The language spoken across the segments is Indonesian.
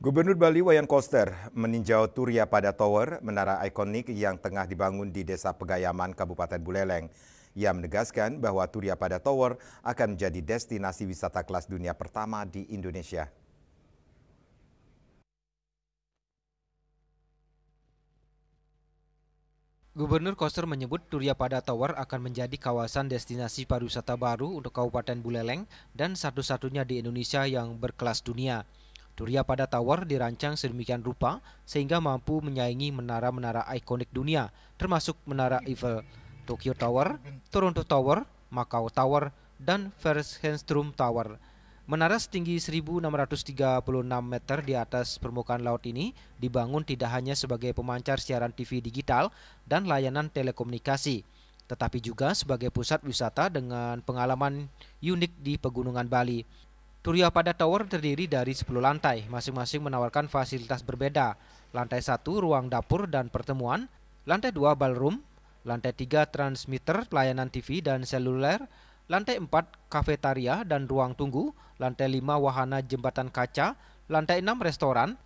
Gubernur Bali Wayan Koster meninjau Turya Pada Tower, menara ikonik yang tengah dibangun di Desa Pegayaman, Kabupaten Buleleng. Ia menegaskan bahwa Turya Pada Tower akan menjadi destinasi wisata kelas dunia pertama di Indonesia. Gubernur Koster menyebut Turya Pada Tower akan menjadi kawasan destinasi pariwisata baru untuk Kabupaten Buleleng dan satu-satunya di Indonesia yang berkelas dunia. Turya Pada Tower dirancang sedemikian rupa sehingga mampu menyaingi menara-menara ikonik dunia, termasuk Menara Eiffel, Tokyo Tower, Toronto Tower, Macau Tower, dan Versenstrum Tower. Menara setinggi 1.636 meter di atas permukaan laut ini dibangun tidak hanya sebagai pemancar siaran TV digital dan layanan telekomunikasi, tetapi juga sebagai pusat wisata dengan pengalaman unik di Pegunungan Bali. Turya Pada Tower terdiri dari 10 lantai, masing-masing menawarkan fasilitas berbeda. Lantai 1 ruang dapur dan pertemuan, lantai 2 ballroom, lantai 3 transmitter pelayanan TV dan seluler, lantai 4 kafetaria dan ruang tunggu, lantai 5 wahana jembatan kaca, lantai 6 restoran,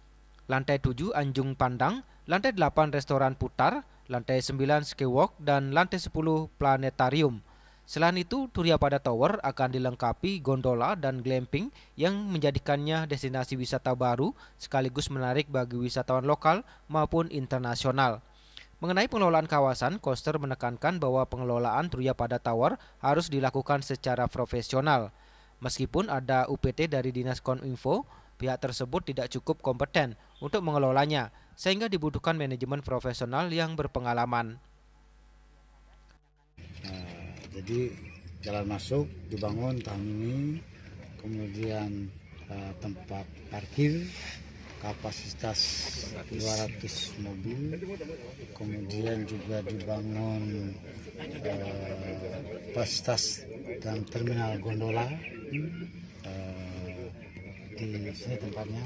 lantai 7 anjung pandang, lantai 8 restoran putar, lantai 9 skywalk, dan lantai 10 planetarium. Selain itu, Turya Pada Tower akan dilengkapi gondola dan glamping yang menjadikannya destinasi wisata baru sekaligus menarik bagi wisatawan lokal maupun internasional. Mengenai pengelolaan kawasan, Koster menekankan bahwa pengelolaan Turya Pada Tower harus dilakukan secara profesional. Meskipun ada UPT dari Dinas Kominfo, pihak tersebut tidak cukup kompeten untuk mengelolanya, sehingga dibutuhkan manajemen profesional yang berpengalaman. Jadi jalan masuk dibangun tahun ini, kemudian tempat parkir kapasitas 200 mobil, kemudian juga dibangun fasilitas dan terminal gondola di sini tempatnya.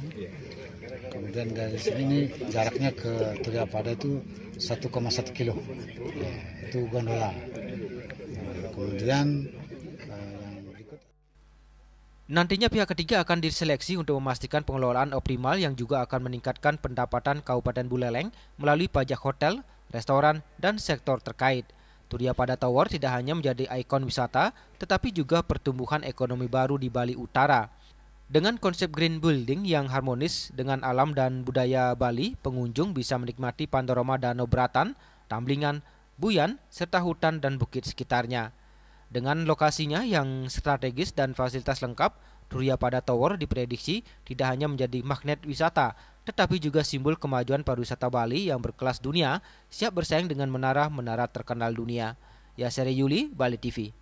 Kemudian dari sini jaraknya ke Turya Pada itu 1,1 kilo, itu gondola. Kemudian yang berikut. Nantinya pihak ketiga akan diseleksi untuk memastikan pengelolaan optimal yang juga akan meningkatkan pendapatan Kabupaten Buleleng melalui pajak hotel, restoran, dan sektor terkait. Turya Pada Tower tidak hanya menjadi ikon wisata, tetapi juga pertumbuhan ekonomi baru di Bali Utara. Dengan konsep green building yang harmonis dengan alam dan budaya Bali, pengunjung bisa menikmati panorama Danau Beratan, Tamblingan, Buyan, serta hutan dan bukit sekitarnya. Dengan lokasinya yang strategis dan fasilitas lengkap, Turya Pada Tower diprediksi tidak hanya menjadi magnet wisata, tetapi juga simbol kemajuan pariwisata Bali yang berkelas dunia, siap bersaing dengan menara-menara terkenal dunia. Yaseri Yuli, Bali TV.